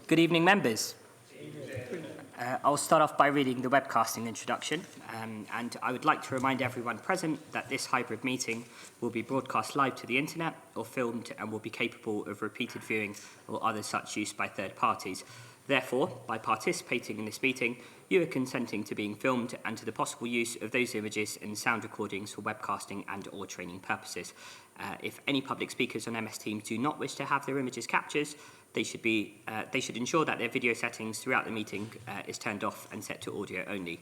Good evening, members. I'll start off by reading the webcasting introduction, and I would like to remind everyone present that this hybrid meeting will be broadcast live to the internet or filmed and will be capable of repeated viewing or other such use by third parties. Therefore, by participating in this meeting, you are consenting to being filmed and to the possible use of those images in sound recordings for webcasting and or training purposes. If any public speakers on MS Teams do not wish to have their images captured, they should ensure that their video settings throughout the meeting is turned off and set to audio only.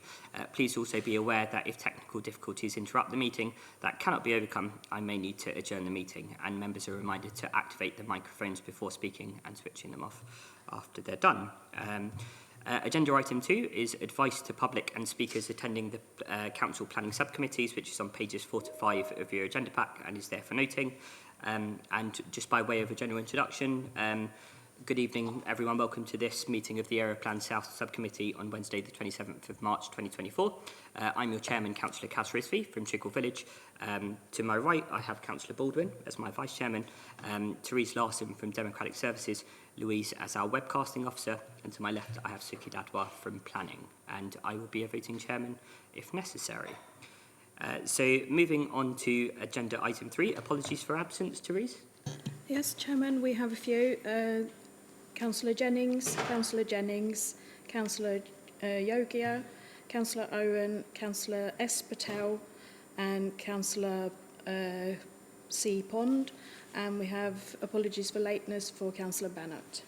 Please also be aware that if technical difficulties interrupt the meeting that cannot be overcome, I may need to adjourn the meeting, and members are reminded to activate the microphones before speaking and switching them off after they're done. Agenda item 2 is advice to public and speakers attending the Council Planning Subcommittees, which is on pages 4 to 5 of your agenda pack and is there for noting. And just by way of a general introduction, good evening, everyone. Welcome to this meeting of the Area Plan South Subcommittee on Wednesday, the 27th of March, 2024. I'm your chairman, Councillor Kaz Rizvi from Chigwell Village. To my right, I have Councillor Baldwin as my vice chairman, Therese Larson from Democratic Services, Louise as our webcasting officer, and to my left, I have Suki Dadwar from Planning, and I will be a voting chairman if necessary. So moving on to agenda item 3, apologies for absence, Therese. Yes, Chairman, we have a few. Councillor Jennings, Councillor Yogia, Councillor Owen, Councillor S. Patel and Councillor C. Pond. And we have apologies for lateness for Councillor Bannott.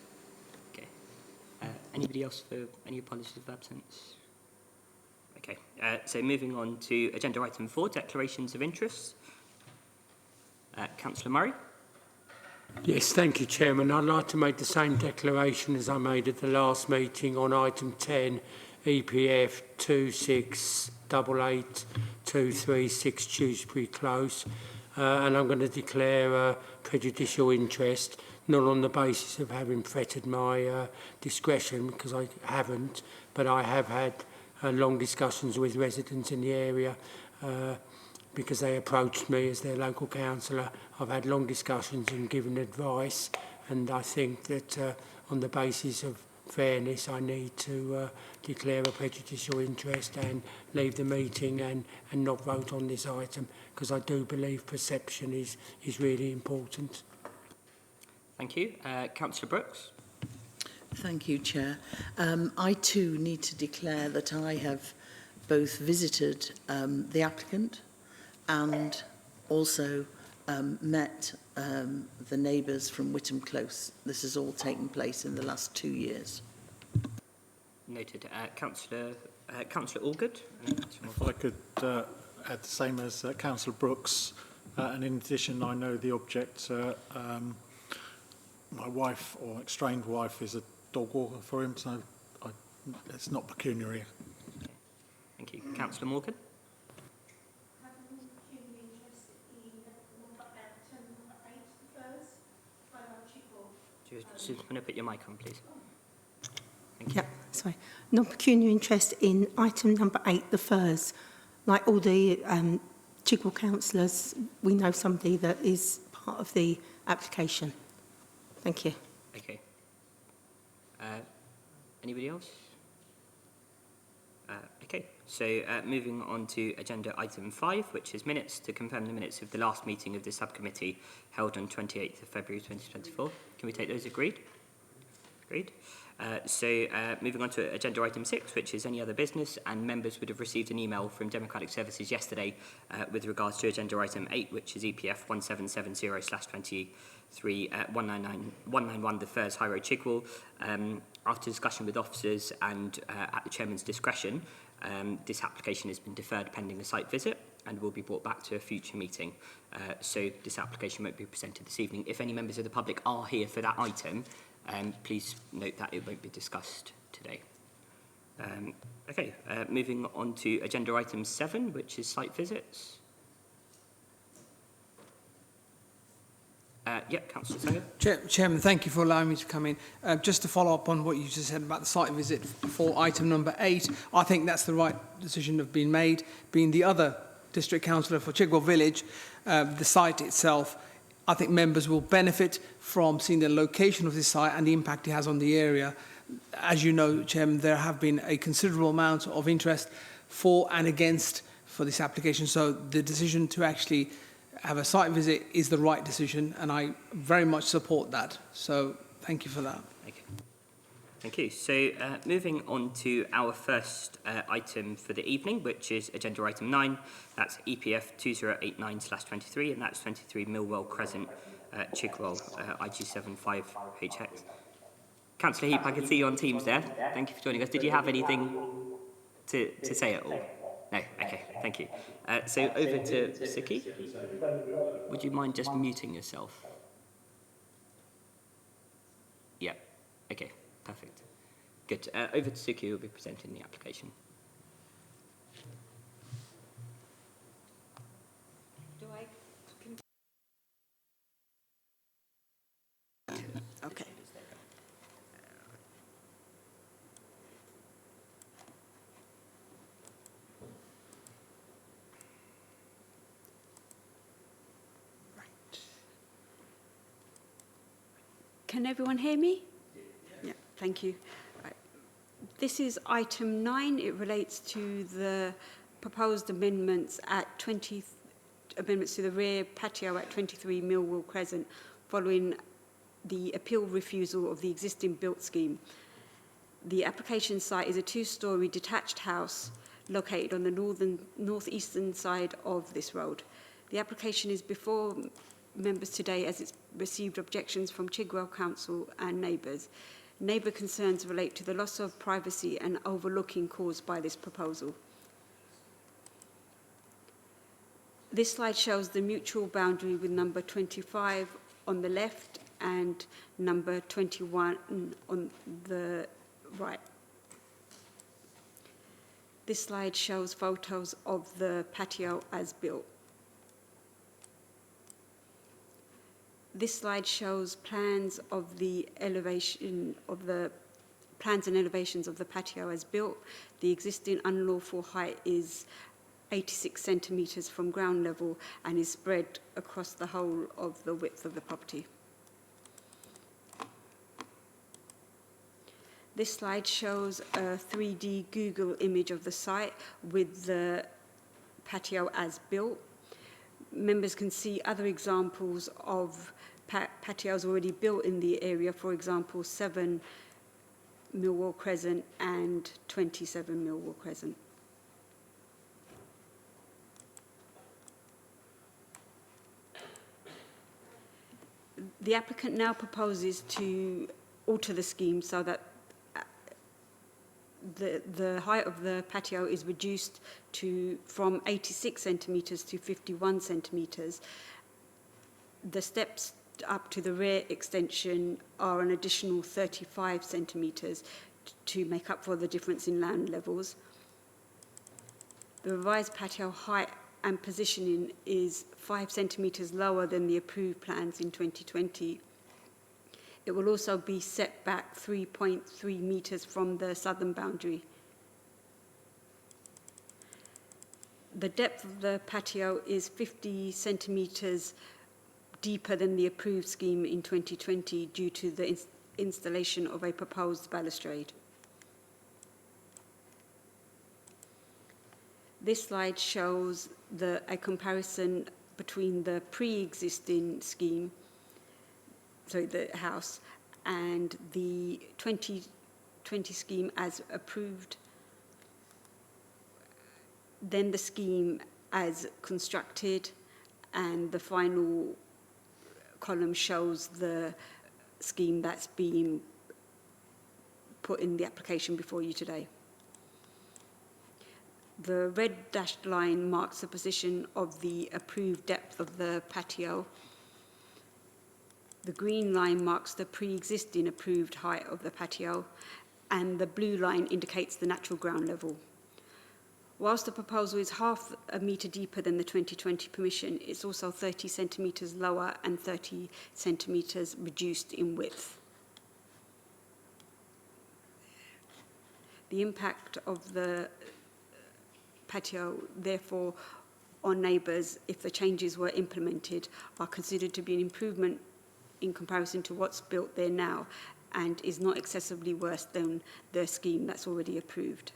Okay. Anybody else for any apologies of absence? Okay. So moving on to agenda item 4, declarations of interest. Councillor Murray. Yes, thank you, Chairman. I'd like to make the same declaration as I made at the last meeting on item 10, EPF 2688236 Dewsbury Close. And I'm going to declare prejudicial interest, not on the basis of having fettered my discretion, because I haven't, but I have had long discussions with residents in the area because they approached me as their local councillor. I've had long discussions and given advice, and I think that on the basis of fairness I need to declare a prejudicial interest and leave the meeting and not vote on this item, because I do believe perception is really important. Thank you. Councillor Brooks. Thank you, Chair. I too need to declare that I have both visited the applicant and also met the neighbours from Whittam Close. This has all taken place in the last 2 years. Noted. Councillor Allgood. If I could add the same as Councillor Brooks, and in addition, I know the object. My wife, or estranged wife, is a dog walker for him, so it's not pecuniary. Okay. Thank you. Councillor Morgan. Just going to put your mic on, please. Thank you. Yeah, sorry. Non-pecuniary interest in item number 8, the FIRS. Like all the Chigwell councillors, we know somebody that is part of the application. Thank you. Okay. Anybody else? Okay, so moving on to agenda item 5, which is minutes, to confirm the minutes of the last meeting of the subcommittee held on 28th of February 2024. Can we take those agreed? Agreed. Moving on to agenda item 6, which is any other business, and members would have received an email from Democratic Services yesterday with regards to agenda item 8, which is EPF 1770/23-191 the Firs High Road Chigwell. After discussion with officers and at the chairman's discretion, this application has been deferred pending a site visit and will be brought back to a future meeting. So this application won't be presented this evening. If any members of the public are here for that item, please note that it won't be discussed today. Moving on to agenda item 7, which is site visits. Councillor Sanger. Chairman, thank you for allowing me to come in. Just to follow up on what you just said about the site visit for item number 8, I think that's the right decision have been made. Being the other district councillor for Chigwell Village, the site itself I think members will benefit from seeing the location of this site and the impact it has on the area. As you know, Chairman, there have been a considerable amount of interest for and against for this application. So the decision to actually have a site visit is the right decision, and I very much support that. So thank you for that. Okay. Thank you. So moving on to our first item for the evening, which is agenda item 9. That's EPF 2089/23, and that's 23 Millwell Crescent, Chigwell, IG75HX. Councillor Heap, I can see you on Teams there. Thank you for joining us. Did you have anything to say at all? No? Okay, thank you. So over to Suki. Would you mind just muting yourself? Yeah, okay, perfect. Good. Over to Suki, who will be presenting the application. Okay. Right. Can everyone hear me? Yeah, thank you. Right. This is item 9. It relates to the proposed amendments amendments to the rear patio at 23 Millwall Crescent, following the appeal refusal of the existing built scheme. The application site is a 2-storey detached house located on the northeastern side of this road. The application is before members today as it's received objections from Chigwell Council and neighbours. Neighbour concerns relate to the loss of privacy and overlooking caused by this proposal. This slide shows the mutual boundary with number 25 on the left and number 21 on the right. This slide shows photos of the patio as built. This slide shows plans of the elevation of the plans and elevations of the patio as built. The existing unlawful height is 86 centimetres from ground level and is spread across the whole of the width of the property. This slide shows a 3D Google image of the site with the patio as built. Members can see other examples of patios already built in the area, for example, 7 Millwall Crescent and 27 Millwall Crescent. The applicant now proposes to alter the scheme so that the height of the patio is reduced from 86 centimetres to 51 centimetres. The steps up to the rear extension are an additional 35 centimetres to make up for the difference in land levels. The revised patio height and positioning is 5 centimetres lower than the approved plans in 2020. It will also be set back 3.3 metres from the southern boundary. The depth of the patio is 50 centimetres deeper than the approved scheme in 2020 due to the installation of a proposed balustrade. This slide shows a comparison between the pre-existing scheme, the house, and the 2020 scheme as approved, then the scheme as constructed, and the final column shows the scheme that's being put in the application before you today. The red dashed line marks the position of the approved depth of the patio. The green line marks the pre-existing approved height of the patio, and the blue line indicates the natural ground level. Whilst the proposal is half a metre deeper than the 2020 permission, it's also 30 centimetres lower and 30 centimetres reduced in width. The impact of the patio, therefore, on neighbours if the changes were implemented are considered to be an improvement in comparison to what's built there now and is not excessively worse than the scheme that's already approved.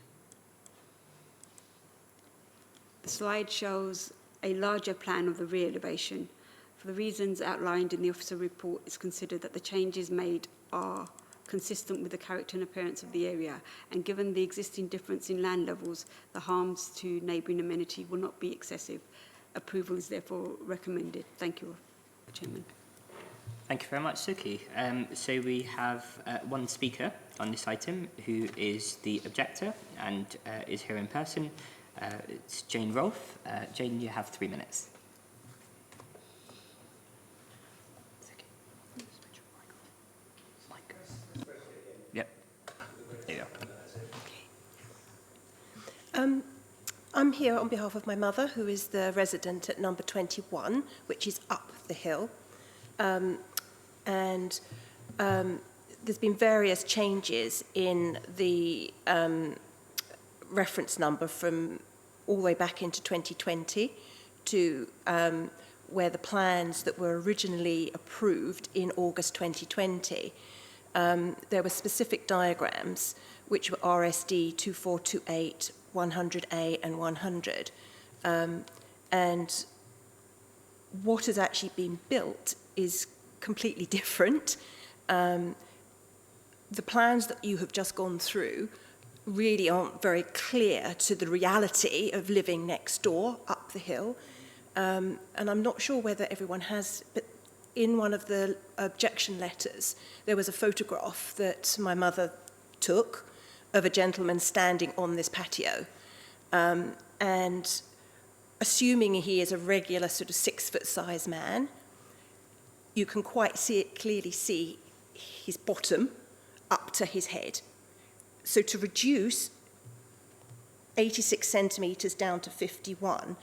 The slide shows a larger plan of the rear elevation. For the reasons outlined in the officer report, it's considered that the changes made are consistent with the character and appearance of the area, and given the existing difference in land levels, the harms to neighbouring amenity will not be excessive. Approval is therefore recommended. Thank you, Chairman. Thank you very much, Suki. So we have one speaker on this item who is the objector and is here in person. It's Jane Rolfe. Jane, you have 3 minutes. Yep. There you go. I'm here on behalf of my mother, who is the resident at number 21, which is up the hill. There's been various changes in the reference number from all the way back into 2020 to where the plans that were originally approved in August 2020, there were specific diagrams which were RSD 2428, 100A and 100. And what has actually been built is completely different. The plans that you have just gone through really aren't very clear to the reality of living next door up the hill. And I'm not sure whether everyone has, but in one of the objection letters, there was a photograph that my mother took of a gentleman standing on this patio. And assuming he is a regular sort of 6-foot size man, you can quite clearly see his bottom up to his head. So to reduce 86 centimetres down to 51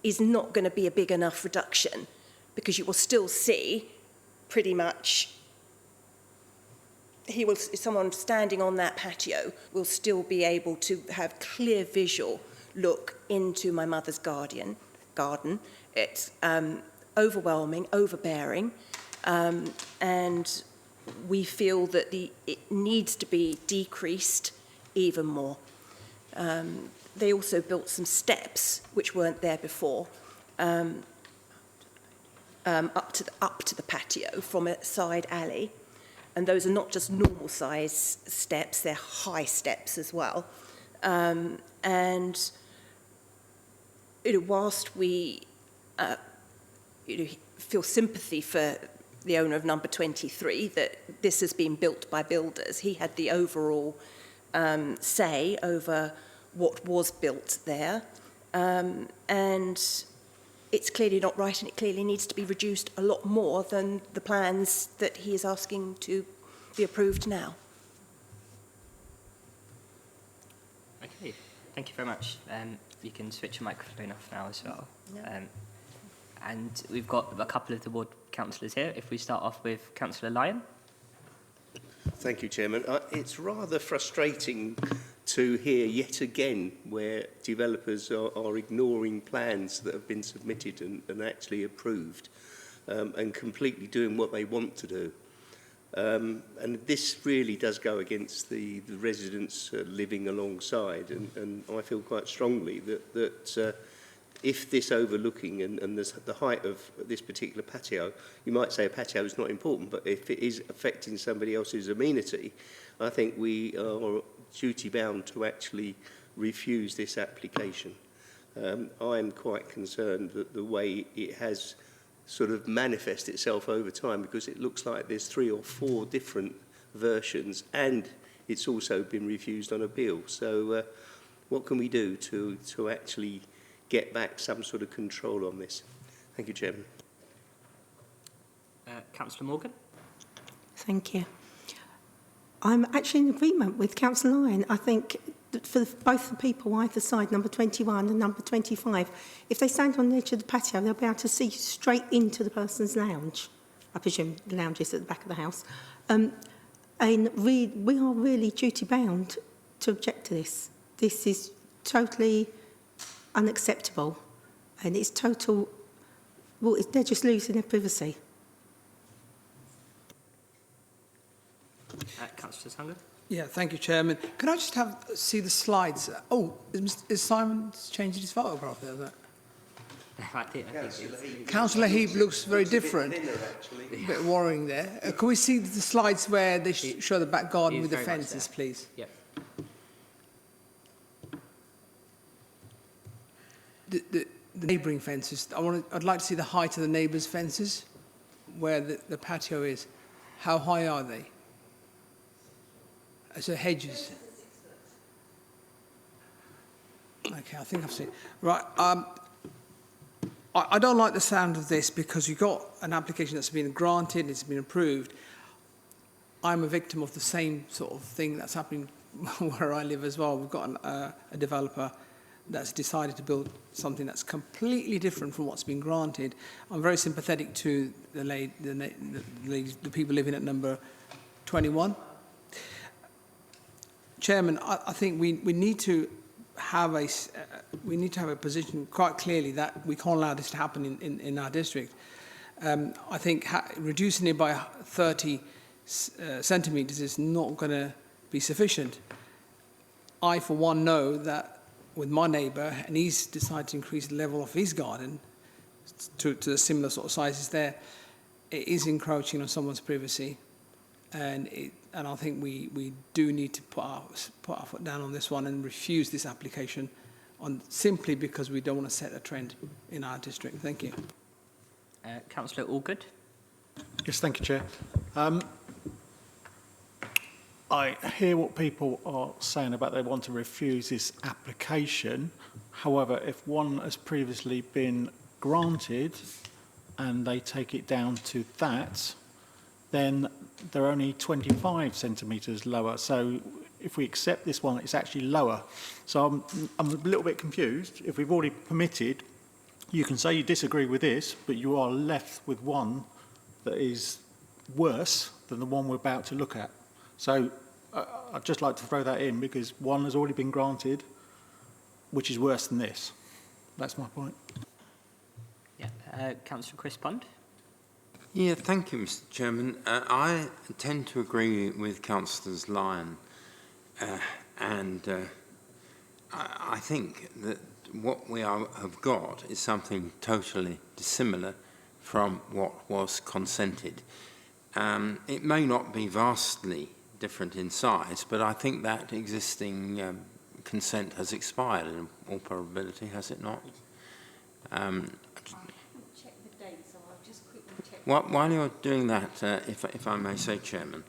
is not going to be a big enough reduction, because you will still see pretty much, someone standing on that patio will still be able to have clear visual look into my mother's garden. It's overwhelming, overbearing, and we feel that it needs to be decreased even more. They also built some steps which weren't there before, up to the patio from a side alley, and those are not just normal size steps; they're high steps as well. And whilst we feel sympathy for the owner of number 23, that this has been built by builders, he had the overall say over what was built there, and it's clearly not right, and it clearly needs to be reduced a lot more than the plans that he is asking to be approved now. Okay, thank you very much. You can switch your microphone off now as well. Yeah. And we've got a couple of the ward councillors here. If we start off with Councillor Lyon. Thank you, Chairman. It's rather frustrating to hear yet again where developers are ignoring plans that have been submitted and actually approved, and completely doing what they want to do. And this really does go against the residents living alongside, and I feel quite strongly that if this overlooking and the height of this particular patio, you might say a patio is not important, but if it is affecting somebody else's amenity, I think we are duty bound to actually refuse this application. I'm quite concerned that the way it has sort of manifest itself over time, because it looks like there's 3 or 4 different versions, and it's also been refused on appeal. So what can we do to actually get back some sort of control on this? Thank you, Chairman. Councillor Morgan. Thank you. I'm actually in agreement with Councillor Lyon. I think that for both the people either side, number 21 and number 25, if they stand on the edge of the patio, they'll be able to see straight into the person's lounge. I presume the lounge is at the back of the house. And we are really duty-bound to object to this. This is totally unacceptable. and it's total, well, they're just losing their privacy. Councillor Sanger? Yeah, thank you, Chairman. Can I just see the slides? Oh, is Simon changing his photograph there? Is that? I think Councillor Heap looks very different. A bit worrying there. Can we see the slides where they show the back garden with the fences, please? Yep. The neighbouring fences. I'd like to see the height of the neighbours' fences, where the patio is. How high are they? So hedges. Okay, I think I've seen. Right. I don't like the sound of this because you've got an application that's been granted, it's been approved. I'm a victim of the same sort of thing that's happening where I live as well. We've got a developer that's decided to build something that's completely different from what's been granted. I'm very sympathetic to the people living at number 21. Chairman, I think we need to have a position quite clearly that we can't allow this to happen in our district. I think reducing it by 30 centimetres is not going to be sufficient. I, for one, know that with my neighbour, and he's decided to increase the level of his garden to the similar sort of sizes there, it is encroaching on someone's privacy, and I think we do need to put our foot down on this one and refuse this application simply because we don't want to set a trend in our district. Thank you. Councillor Allgood? Yes, thank you, Chair. I hear what people are saying about they want to refuse this application. However, if one has previously been granted and they take it down to that, then they're only 25 centimetres lower. So if we accept this one, it's actually lower. So I'm a little bit confused. If we've already permitted, you can say you disagree with this, but you are left with one that is worse than the one we're about to look at. So I'd just like to throw that in because one has already been granted, which is worse than this. That's my point. Yeah. Councillor Chris Pond? Yeah, thank you, Mr. Chairman. I tend to agree with Councillors Lyon, and I think that what we have got is something totally dissimilar from what was consented. It may not be vastly different in size, but I think that existing consent has expired in all probability, has it not? While you're doing that, if I may say, Chairman,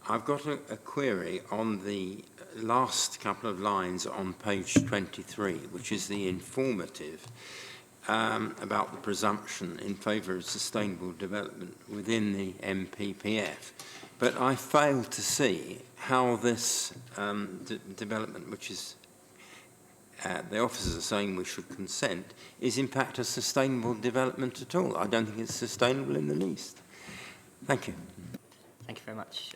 I've got a query on the last couple of lines on page 23, which is the informative about the presumption in favour of sustainable development within the MPPF. But I fail to see how this development, which is the officers are saying we should consent, is in fact a sustainable development at all. I don't think it's sustainable in the least. Thank you. Thank you very much.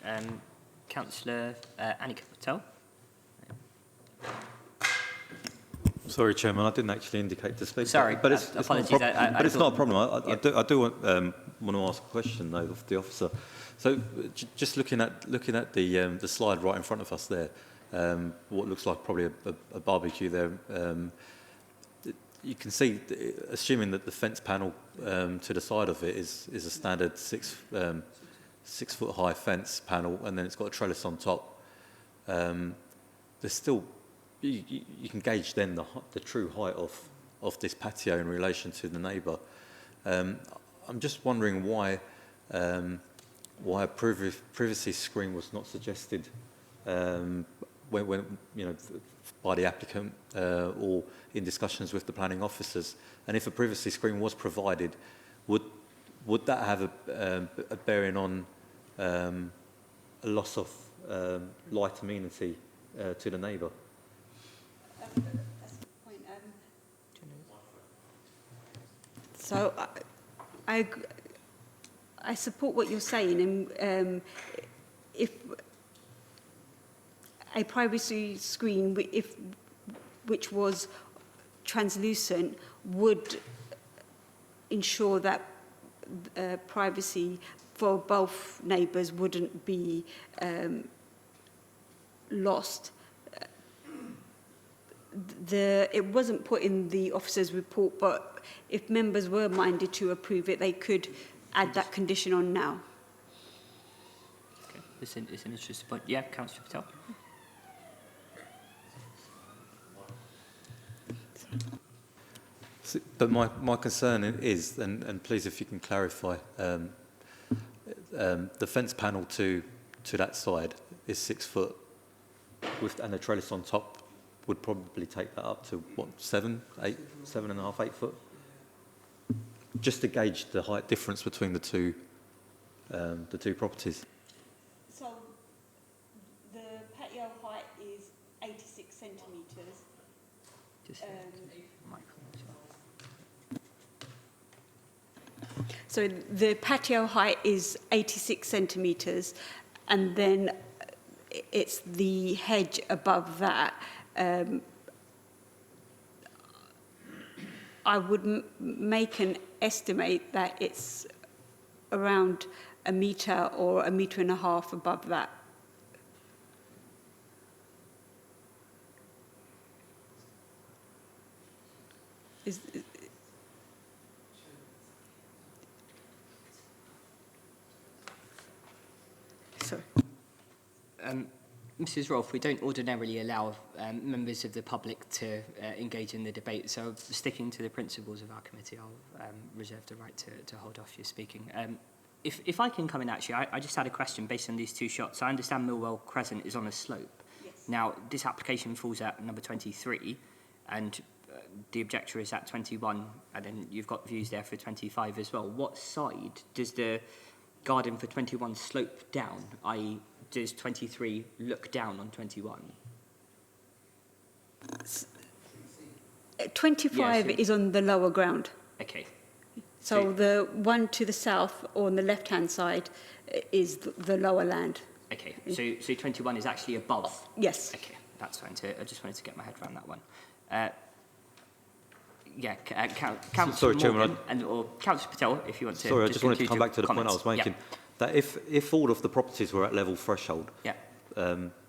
Councillor Annika Patel? Sorry, Chairman, I didn't actually indicate to speak. Sorry, but it's apologies. But it's not a problem. I do want to ask a question, though, of the officer. So, just looking at the slide right in front of us there, what looks like probably a barbecue there. You can see, assuming that the fence panel to the side of it is a standard 6 foot high fence panel, and then it's got a trellis on top. There's still you can gauge then the true height of this patio in relation to the neighbour. I'm just wondering why a privacy screen was not suggested when by the applicant or in discussions with the planning officers, and if a privacy screen was provided, would that have a bearing on a loss of light amenity to the neighbour? That's the point. So I support what you're saying, and if a privacy screen, which was translucent, would ensure that privacy for both neighbours wouldn't be lost. It wasn't put in the officer's report, but if members were minded to approve it, they could add that condition on now. Okay. It's an interesting point. Yeah, Councillor Patel. But my concern is, and please if you can clarify, the fence panel to that side is 6 foot, and the trellis on top would probably take that up to what, 7.5, 8 foot, just to gauge the height difference between the two properties. So the patio height is 86 centimetres. So the patio height is 86 centimetres, and then it's the hedge above that. I would make an estimate that it's around 1 metre or 1.5 metres above that. Sorry. Mrs. Rolfe, we don't ordinarily allow members of the public to engage in the debate, so sticking to the principles of our committee, I'll reserve the right to hold off your speaking. If I can come in, actually, I just had a question based on these two shots. I understand Millwell Crescent is on a slope. Yes. Now, this application falls at number 23, and the objector is at 21, and then you've got views there for 25 as well. What side does the garden for 21 slope down, i.e., does 23 look down on 21? 25 Yes, is on the lower ground. Okay. So the one to the south, or on the left-hand side, is the lower land. Okay, so 21 is actually above? Yes. Okay, that's fine. I just wanted to get my head around that one. Yeah, Councillor Morgan, or Councillor Patel, if you want to. Sorry, I just wanted to come back to the point I was making. Yeah. That if all of the properties were at level threshold, Yeah.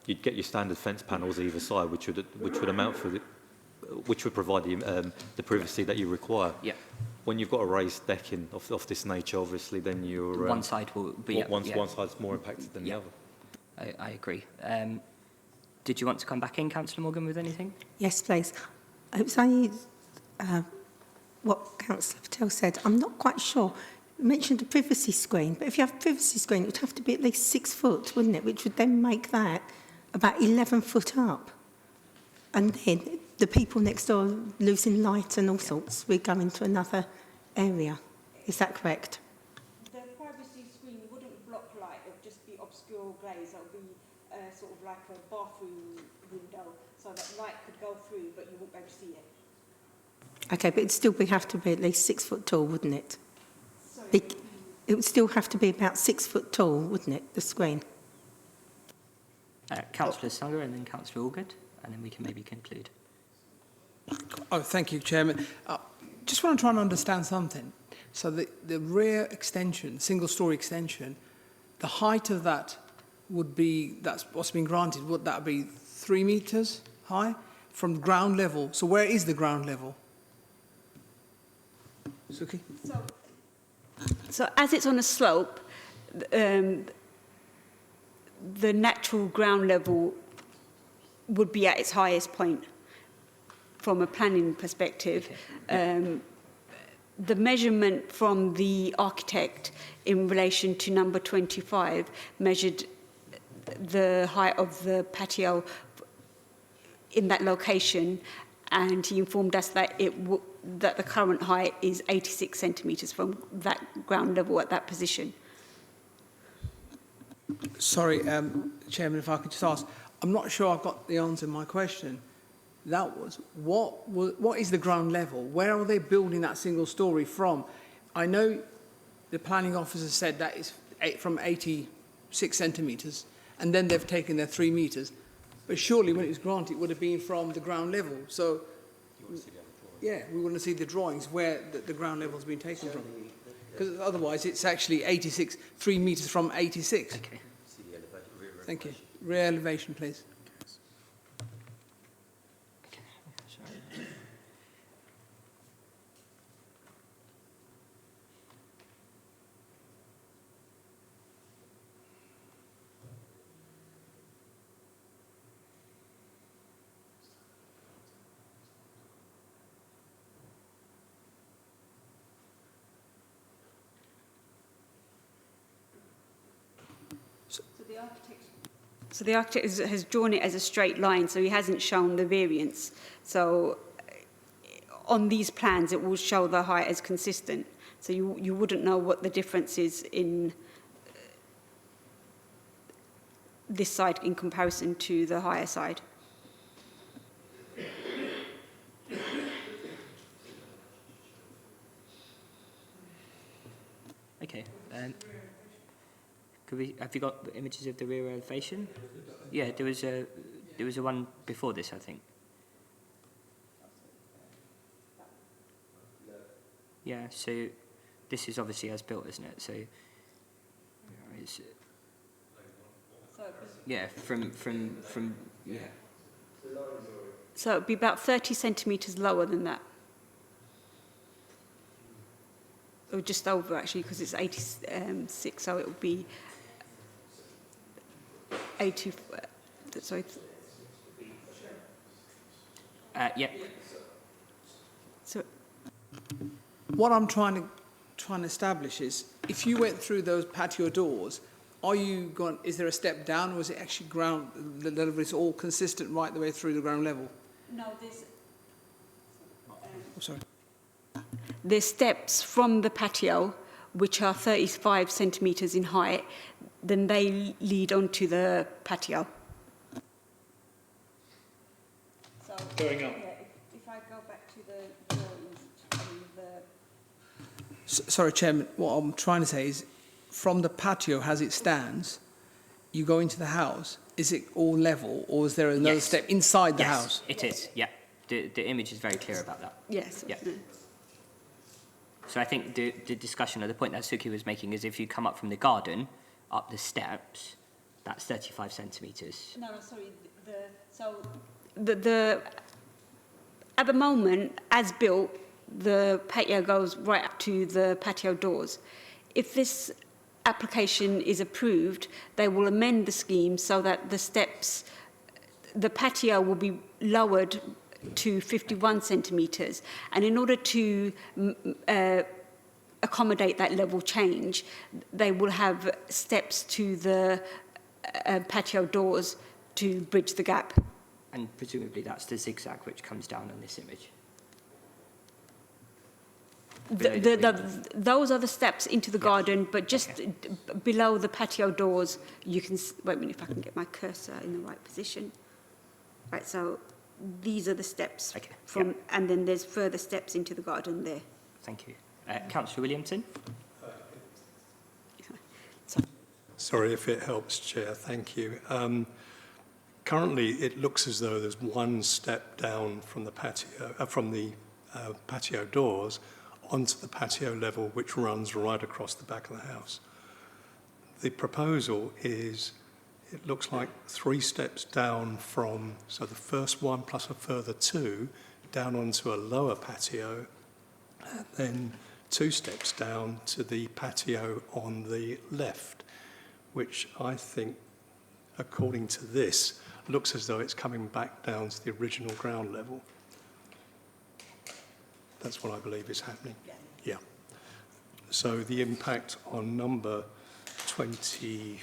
you'd get your standard fence panels either side, which would amount for which would provide the privacy that you require. Yeah. When you've got a raised decking of this nature, obviously, then you're one side will be one side's more impacted than the other. I agree. Did you want to come back in, Councillor Morgan, with anything? Yes, please. It was only what Councillor Patel said. I'm not quite sure. You mentioned a privacy screen, but if you have a privacy screen, it would have to be at least 6 foot, wouldn't it? Which would then make that about 11 foot up. And then the people next door losing light and all sorts, we go into another area. Is that correct? The privacy screen wouldn't block light, it would just be obscure glaze. It would be sort of like a bathroom window, so that light could go through, but you wouldn't be able to see it. Okay, but it'd still have to be at least 6 foot tall, wouldn't it? Sorry? It would still have to be about 6 foot tall, wouldn't it, the screen? Councillor Sanger and then Councillor Allgood, and then we can maybe conclude. Oh, thank you, Chairman. Just want to try and understand something. So the rear extension, single-storey extension, the height of that would be, that's what's been granted, would that be 3 metres high from ground level? So where is the ground level? Suki? So as it's on a slope, the natural ground level would be at its highest point from a planning perspective. Okay. The measurement from the architect in relation to number 25 measured the height of the patio in that location, and he informed us that that the current height is 86 centimetres from that ground level at that position. Sorry, Chairman, if I could just ask, I'm not sure I've got the answer to my question. That was, what is the ground level? Where are they building that single storey from? I know the planning officer said that is from 86 centimetres, and then they've taken their 3 metres. But surely when it was granted, it would have been from the ground level. So, Yeah, we want to see the drawings where the ground level's been taken from. Because otherwise it's actually 86, 3 metres from 86. Okay. Thank you. Rear elevation, please. Sorry. So the architect has drawn it as a straight line, so he hasn't shown the variance. So on these plans, it will show the height as consistent. So you wouldn't know what the difference is in this side in comparison to the higher side. Okay. Have you got the images of the rear elevation? Yeah, there was a one before this, I think. Yeah, so this is obviously as built, isn't it? So yeah, from yeah. So it would be about 30 centimetres lower than that. Or just over, actually, because it's 86, so it would be 80, sorry. Yep. So What I'm trying to establish is, if you went through those patio doors, is there a step down, or is it actually ground, the level is all consistent right the way through the ground level? no, there's... Oh, sorry. There's steps from the patio, which are 35 centimetres in height, then they lead onto the patio. So, going up. Yeah, if I go back to the drawings, Sorry, Chairman, what I'm trying to say is, from the patio as it stands, you go into the house, is it all level, or is there another Yes. step inside the Yes, house? it is. Yeah, the image is very clear about that. yes. Yeah. So I think the discussion, or the point that Suki was making, is if you come up from the garden, up the steps, that's 35 centimetres. No, sorry. At the moment, as built, the patio goes right up to the patio doors. If this application is approved, they will amend the scheme so that the patio will be lowered to 51 centimetres, and in order to accommodate that level change, they will have steps to the patio doors to bridge the gap. And presumably that's the zigzag which comes down on this image. Those are the steps into the garden, but just below the patio doors, you can... Wait a minute, if I can get my cursor in the right position. Right, so these are the steps from, and then there's further steps into the garden there. Thank you. Councillor Williamson? Sorry if it helps, Chair. Thank you. Currently, it looks as though there's one step down from the patio doors onto the patio level, which runs right across the back of the house. The proposal is, it looks like 3 steps down from, so the first one plus a further 2 down onto a lower patio, and then 2 steps down to the patio on the left, which I think, according to this, looks as though it's coming back down to the original ground level. That's what I believe is happening. Yeah. So the impact on number 20,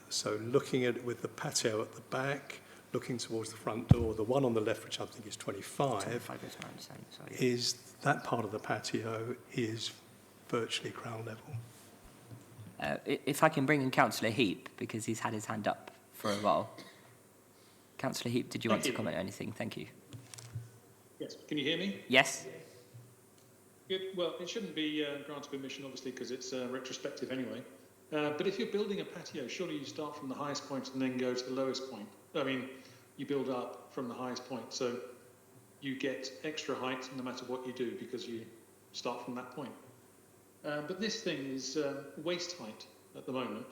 so looking at it with the patio at the back, looking towards the front door, the one on the left, which I think is 25, is that part of the patio is virtually ground level. If I can bring in Councillor Heap, because he's had his hand up for a while. Councillor Heap, did you want to comment on anything? Thank you. Yes, can you hear me? Yes. Good. Well, it shouldn't be granted permission, obviously, because it's retrospective anyway. But if you're building a patio, surely you start from the highest point and then go to the lowest point. I mean, you build up from the highest point. So you get extra height no matter what you do because you start from that point. But this thing is waist height at the moment,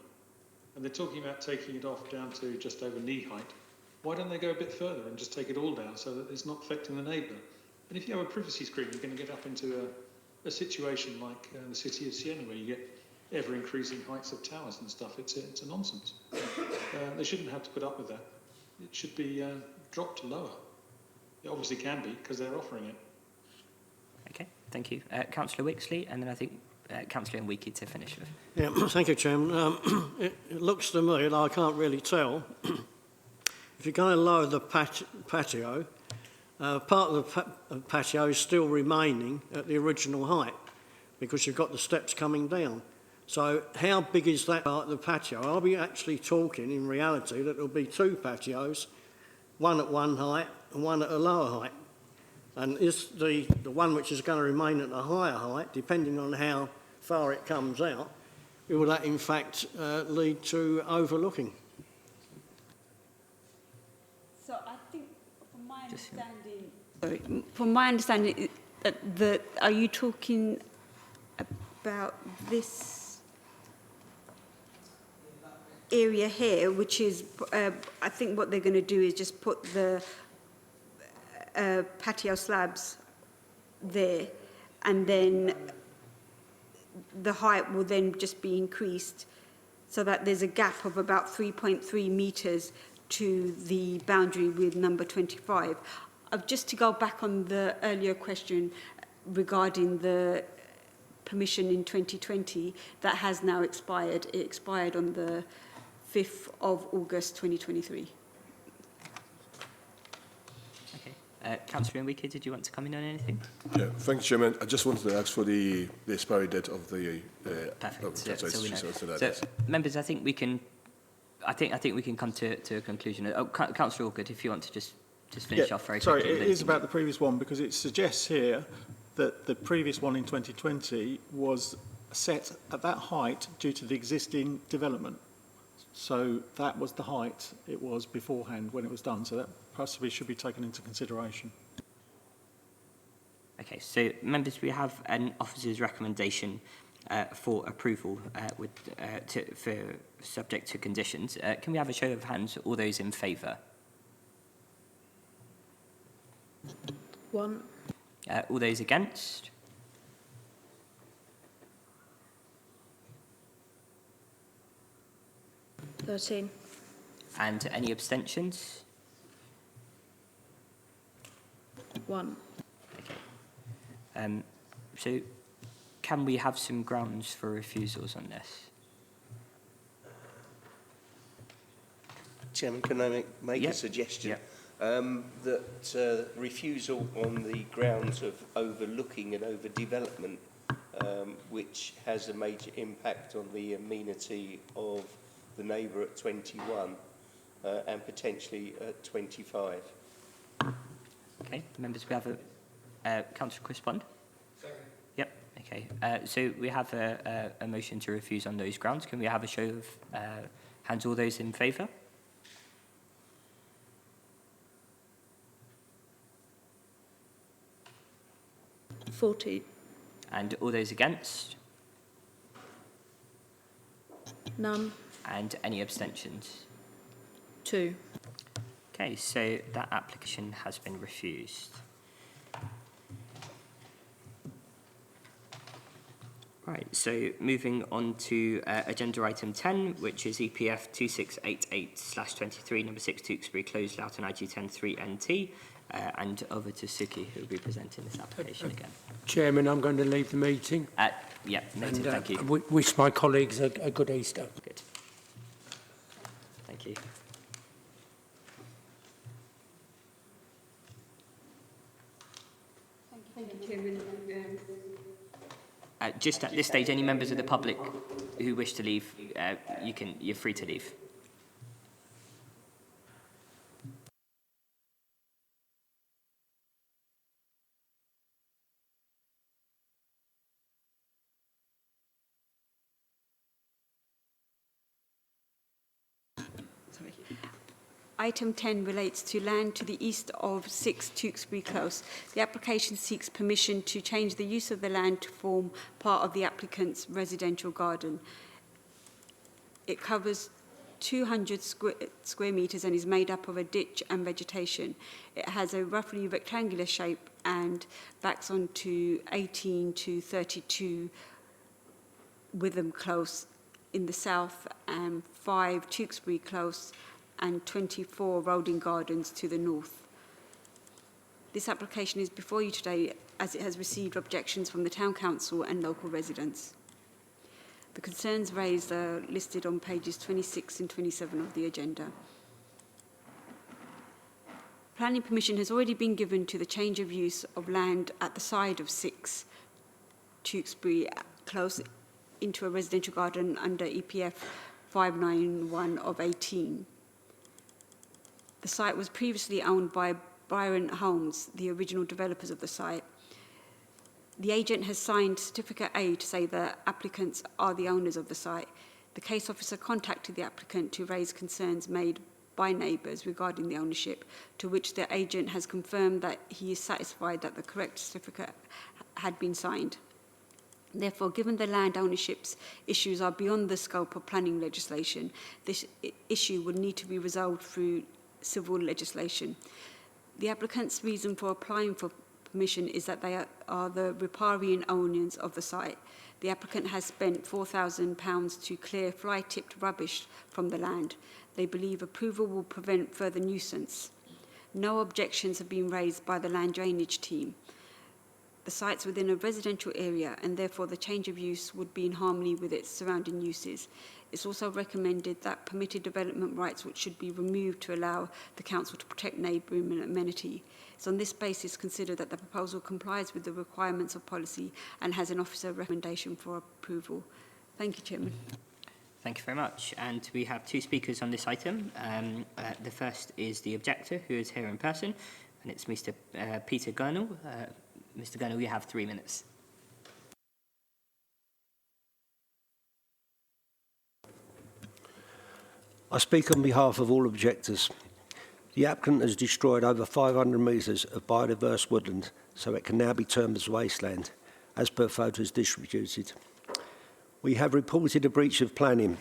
and they're talking about taking it off down to just over knee height. Why don't they go a bit further and just take it all down so that it's not affecting the neighbour? And if you have a privacy screen, you're going to get up into a situation like the city of Siena, where you get ever-increasing heights of towers and stuff. It's a nonsense. They shouldn't have to put up with that. It should be dropped lower. It obviously can be, because they're offering it. Okay, thank you. Councillor Wixley, and then I think Councillor Nwiki to finish with. Yeah, thank you, Chairman. It looks to me, and I can't really tell, if you're going to lower the patio, part of the patio is still remaining at the original height because you've got the steps coming down. So how big is that part of the patio? Are we actually talking in reality that there'll be two patios, one at one height and one at a lower height? And is the one which is going to remain at a higher height, depending on how far it comes out, will that in fact lead to overlooking? So I think, from my understanding, are you talking about this area here, which is, I think what they're going to do is just put the patio slabs there, and then the height will then just be increased so that there's a gap of about 3.3 metres to the boundary with number 25. Just to go back on the earlier question regarding the permission in 2020, that has now expired. It expired on the 5th of August 2023. Councillor Nwiki, did you want to come in on anything? Yeah, thank you, Chairman. I just wanted to ask for the expiry date of the. Perfect. So we know. So members, I think we can. I think we can come to a conclusion. Councillor Allgood, if you want to just finish off very quickly. Sorry, it is about the previous one because it suggests here that the previous one in 2020 was set at that height due to the existing development. So that was the height it was beforehand when it was done. So that possibly should be taken into consideration. Okay, so members, we have an officer's recommendation for approval for subject to conditions. Can we have a show of hands? All those in favour? 1. All those against? (13). And any abstentions? 1. Okay. So can we have some grounds for refusals on this? Chairman, can I make a suggestion? That refusal on the grounds of overlooking and overdevelopment, which has a major impact on the amenity of the neighbour at 21 and potentially at 25. Okay, members, we have a Councillor Crispond. Second. Yep. Okay. So we have a motion to refuse on those grounds. Can we have a show of hands? All those in favour? And all those against? None. And any abstentions? 2. Okay, so that application has been refused. Right, so moving on to agenda item 10, which is EPF 2688/23, number 6 Tewkesbury Close, Loughton IG10 3NT. And over to Suki, who will be presenting this application again. Chairman, I'm going to leave the meeting. Yeah, noted, thank you. Wish my colleagues a good Easter. Good. Thank you. Thank you, Chairman. Just at this stage, any members of the public who wish to leave, you're free to leave. Item 10 relates to land to the east of 6 Tewkesbury Close. The application seeks permission to change the use of the land to form part of the applicant's residential garden. It covers 200 square metres and is made up of a ditch and vegetation. It has a roughly rectangular shape and backs onto 18 to 32 Witham Close in the south and 5 Tewkesbury Close and 24 Roding Gardens to the north. This application is before you today as it has received objections from the Town Council and local residents. The concerns raised are listed on pages 26 and 27 of the agenda. Planning permission has already been given to the change of use of land at the side of 6 Tewkesbury Close into a residential garden under EPF 591 of 18. The site was previously owned by Byron Holmes, the original developers of the site. The agent has signed Certificate A to say the applicants are the owners of the site. The case officer contacted the applicant to raise concerns made by neighbours regarding the ownership, to which the agent has confirmed that he is satisfied that the correct certificate had been signed. Therefore, given the land ownerships issues are beyond the scope of planning legislation, this issue would need to be resolved through civil legislation. The applicant's reason for applying for permission is that they are the riparian owners of the site. The applicant has spent £4,000 to clear fly-tipped rubbish from the land. They believe approval will prevent further nuisance. No objections have been raised by the land drainage team. The site's within a residential area and therefore the change of use would be in harmony with its surrounding uses. It's also recommended that permitted development rights which should be removed to allow the council to protect neighbouring amenity. It's on this basis considered that the proposal complies with the requirements of policy and has an officer recommendation for approval. Thank you, Chairman. Thank you very much. And we have two speakers on this item. The first is the objector, who is here in person, and it's Mr. Peter Gurnall. Mr. Gurnall, you have 3 minutes. I speak on behalf of all objectors. The applicant has destroyed over 500 metres of biodiverse woodland, so it can now be termed as wasteland, as per photos distributed. We have reported a breach of planning.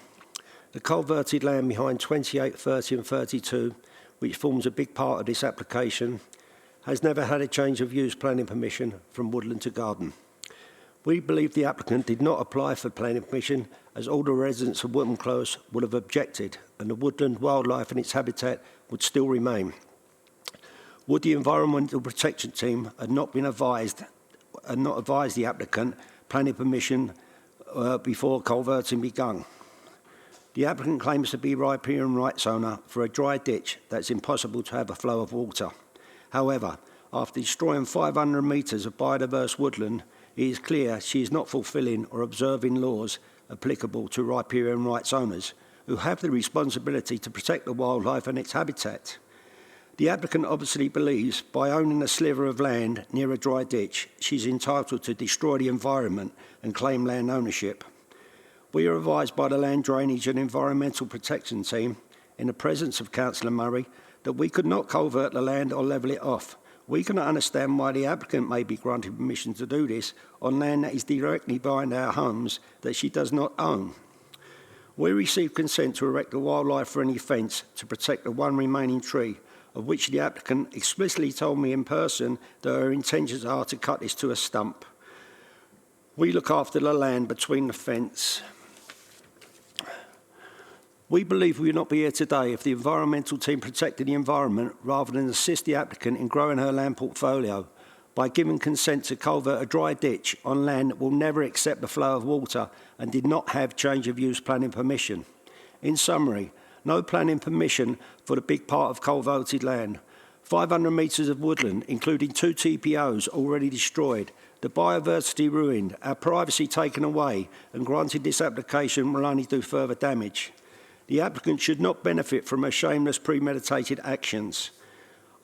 The culverted land behind 28, 30 and 32, which forms a big part of this application, has never had a change of use planning permission from woodland to garden. We believe the applicant did not apply for planning permission as all the residents of Woodham Close would have objected and the woodland, wildlife and its habitat would still remain. Would the Environmental Protection Team had not advised the applicant planning permission before culverting begun? The applicant claims to be riparian rights owner for a dry ditch that's impossible to have a flow of water. However, after destroying 500 metres of biodiverse woodland, it is clear she is not fulfilling or observing laws applicable to riparian rights owners who have the responsibility to protect the wildlife and its habitat. The applicant obviously believes by owning a sliver of land near a dry ditch, she's entitled to destroy the environment and claim land ownership. We are advised by the Land Drainage and Environmental Protection Team, in the presence of Councillor Murray, that we could not culvert the land or level it off. We cannot understand why the applicant may be granted permission to do this on land that is directly behind our homes that she does not own. We received consent to erect a wildlife-friendly fence to protect the one remaining tree, of which the applicant explicitly told me in person that her intentions are to cut this to a stump. We look after the land between the fence. We believe we would not be here today if the environmental team protected the environment rather than assist the applicant in growing her land portfolio by giving consent to culvert a dry ditch on land that will never accept the flow of water and did not have change of use planning permission. In summary, no planning permission for the big part of culverted land, 500 metres of woodland, including 2 TPOs already destroyed, the biodiversity ruined, our privacy taken away, and granted this application will only do further damage. The applicant should not benefit from her shameless premeditated actions.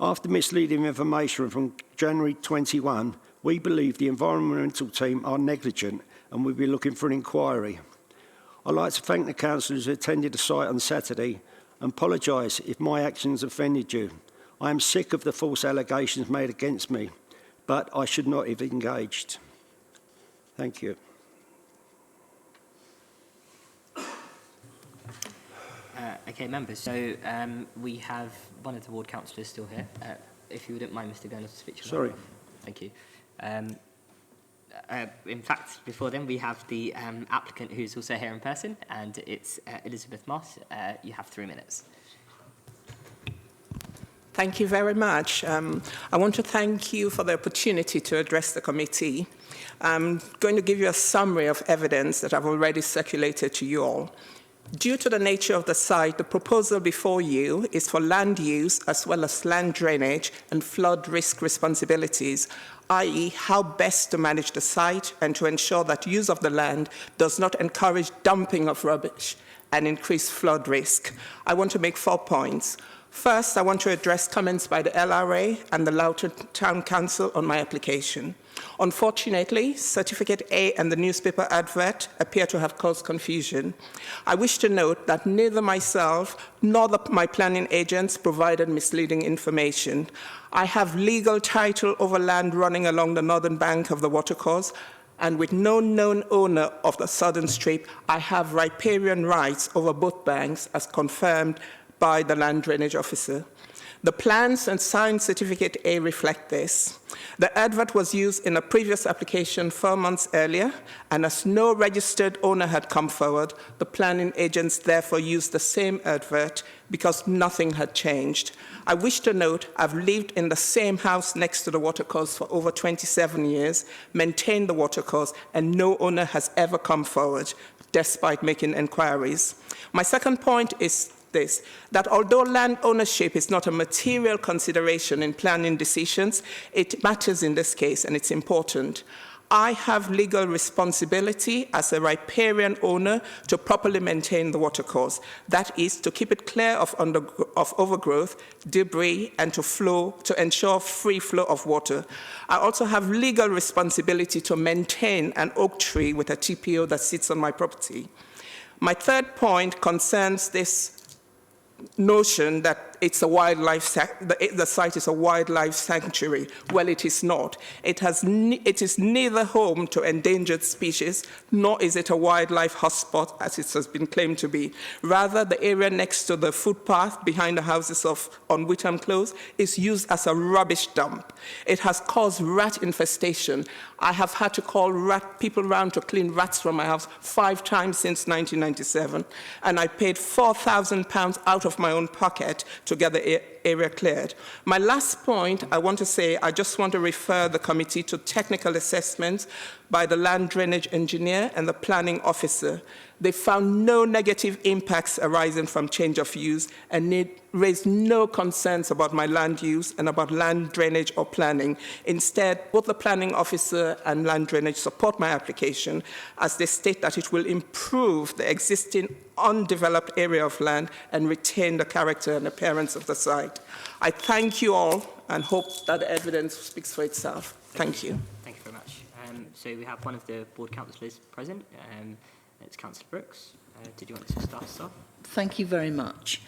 After misleading information from January 21, we believe the environmental team are negligent and will be looking for an inquiry. I'd like to thank the councillors who attended the site on Saturday and apologise if my actions offended you. I am sick of the false allegations made against me, but I should not have engaged. Thank you. Okay, members, so we have one of the ward councillors still here. If you wouldn't mind, Mr. Gurnall, to switch your Sorry. mic off. Thank you. In fact, before then, we have the applicant who's also here in person, and it's Elizabeth Moss. You have 3 minutes. Thank you very much. I want to thank you for the opportunity to address the committee. I'm going to give you a summary of evidence that I've already circulated to you all. Due to the nature of the site, the proposal before you is for land use as well as land drainage and flood risk responsibilities, i.e. how best to manage the site and to ensure that use of the land does not encourage dumping of rubbish and increase flood risk. I want to make 4 points. First, I want to address comments by the LRA and the Loughton Town Council on my application. Unfortunately, Certificate A and the newspaper advert appear to have caused confusion. I wish to note that neither myself nor my planning agents provided misleading information. I have legal title over land running along the northern bank of the watercourse, and with no known owner of the southern strip, I have riparian rights over both banks as confirmed by the land drainage officer. The plans and signed Certificate A reflect this. The advert was used in a previous application 4 months earlier, and as no registered owner had come forward, the planning agents therefore used the same advert because nothing had changed. I wish to note I've lived in the same house next to the watercourse for over 27 years, maintained the watercourse, and no owner has ever come forward, despite making inquiries. My second point is this, that although land ownership is not a material consideration in planning decisions, it matters in this case and it's important. I have legal responsibility as a riparian owner to properly maintain the watercourse. That is, to keep it clear of overgrowth, debris, and to ensure free flow of water. I also have legal responsibility to maintain an oak tree with a TPO that sits on my property. My third point concerns this notion that it's a the site is a wildlife sanctuary. Well, it is not. It is neither home to endangered species, nor is it a wildlife hotspot, as it has been claimed to be. Rather, the area next to the footpath behind the houses on Whitham Close is used as a rubbish dump. It has caused rat infestation. I have had to call people around to clean rats from my house 5 times since 1997, and I paid £4,000 out of my own pocket to get the area cleared. My last point, I want to say, I just want to refer the committee to technical assessments by the land drainage engineer and the planning officer. They found no negative impacts arising from change of use and raised no concerns about my land use and about land drainage or planning. Instead, both the planning officer and land drainage support my application as they state that it will improve the existing undeveloped area of land and retain the character and appearance of the site. I thank you all and hope that the evidence speaks for itself. Thank you. Thank you very much. So we have one of the board councillors present. It's Councillor Brooks. Did you want to start us off? Thank you very much.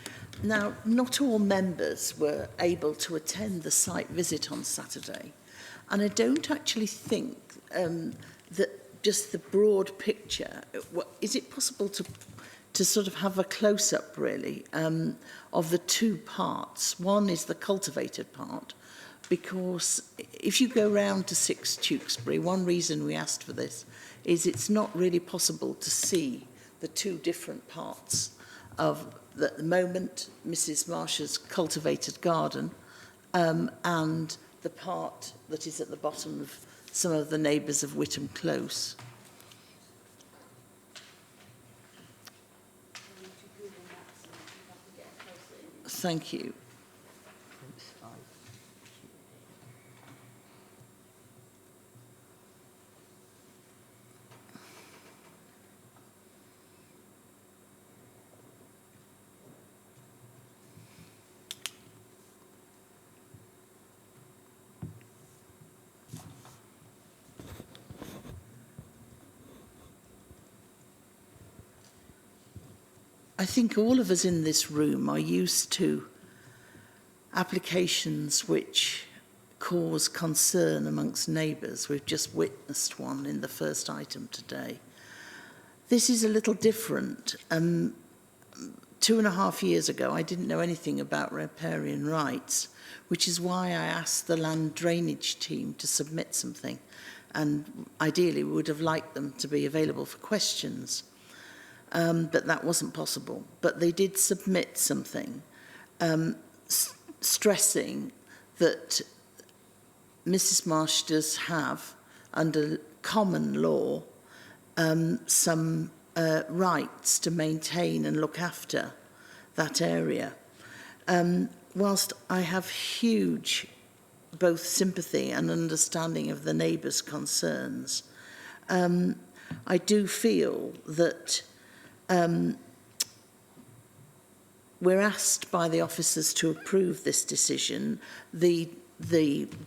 Now, not all members were able to attend the site visit on Saturday, and I don't actually think that just the broad picture, is it possible to sort of have a close-up, really, of the 2 parts? One is the cultivated part, because if you go round to 6 Tewkesbury, one reason we asked for this is it's not really possible to see the 2 different parts of, at the moment, Mrs. Marsh's cultivated garden and the part that is at the bottom of some of the neighbours of Whitham Close. Thank you. I think all of us in this room are used to applications which cause concern amongst neighbours. We've just witnessed one in the first item today. This is a little different. 2.5 years ago, I didn't know anything about riparian rights, which is why I asked the land drainage team to submit something. And ideally, we would have liked them to be available for questions. But that wasn't possible. But they did submit something stressing that Mrs. Marsh does have, under common law, some rights to maintain and look after that area. Whilst I have huge both sympathy and understanding of the neighbours' concerns, I do feel that we're asked by the officers to approve this decision. The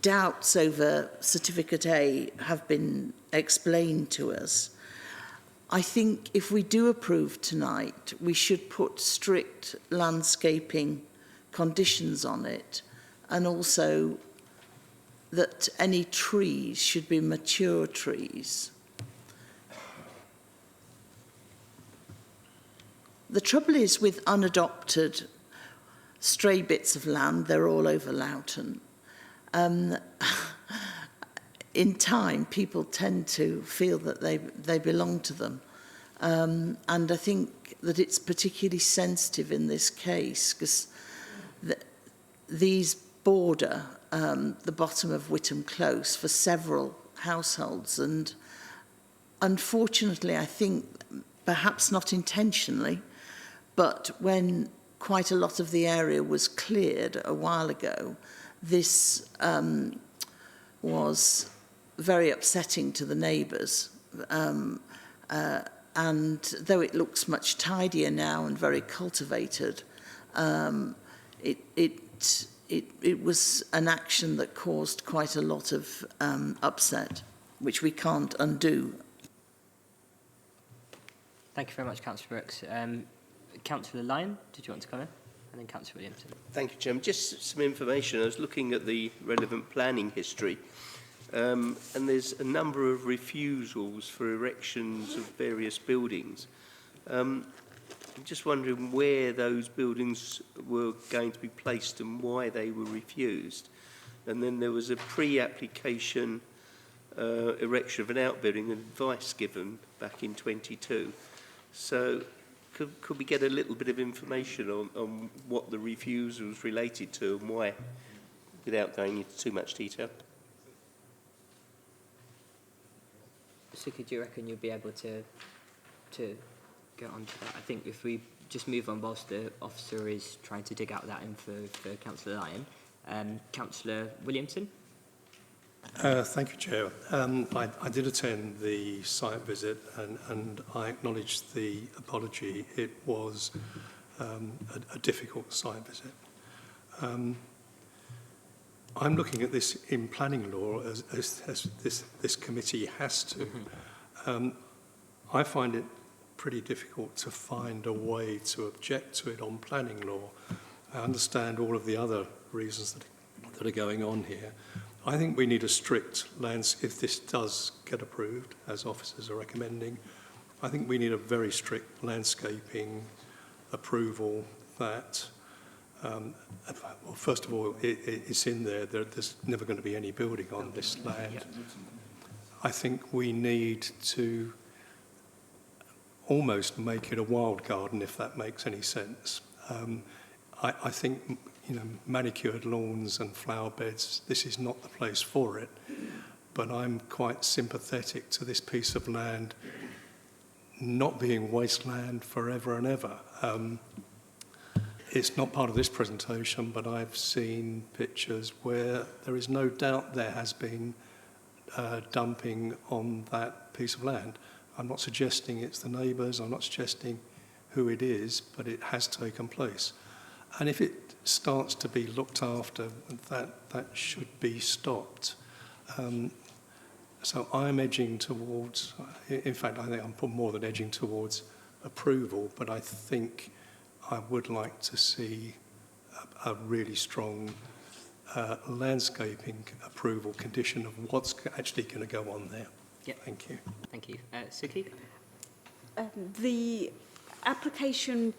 doubts over Certificate A have been explained to us. I think if we do approve tonight, we should put strict landscaping conditions on it, and also that any trees should be mature trees. The trouble is with unadopted stray bits of land, they're all over Loughton. In time, people tend to feel that they belong to them. And I think that it's particularly sensitive in this case because these border the bottom of Whittam Close for several households. And unfortunately, I think, perhaps not intentionally, but when quite a lot of the area was cleared a while ago, this was very upsetting to the neighbours. And though it looks much tidier now and very cultivated, it was an action that caused quite a lot of upset, which we can't undo. Thank you very much, Councillor Brooks. Councillor Lyon, did you want to come in? And then Councillor Williamson. Thank you, Chairman. Just some information. I was looking at the relevant planning history, and there's a number of refusals for erections of various buildings. I'm just wondering where those buildings were going to be placed and why they were refused. And then there was a pre-application erection of an outbuilding and advice given back in 22. So could we get a little bit of information on what the refusal was related to and why, without going into too much detail? So do you reckon you'll be able to get onto that? I think if we just move on whilst the officer is trying to dig out that info for Councillor Lyon. Councillor Williamson? Thank you, Chair. I did attend the site visit and I acknowledge the apology. It was a difficult site visit. I'm looking at this in planning law as this committee has to. I find it pretty difficult to find a way to object to it on planning law. I understand all of the other reasons that are going on here. I think we need a strict landscape, if this does get approved, as officers are recommending, I think we need a very strict landscaping approval that, well, first of all, it's in there, there's never going to be any building on this land. I think we need to almost make it a wild garden, if that makes any sense. I think, you know, manicured lawns and flower beds, this is not the place for it. But I'm quite sympathetic to this piece of land not being wasteland forever and ever. It's not part of this presentation, but I've seen pictures where there is no doubt there has been dumping on that piece of land. I'm not suggesting it's the neighbours, I'm not suggesting who it is, but it has taken place. And if it starts to be looked after, that should be stopped. So I'm edging towards, in fact, I think I'm more than edging towards approval, but I think I would like to see a really strong landscaping approval condition of what's actually going to go on there. Yep. Thank you. Thank you. Suki? The application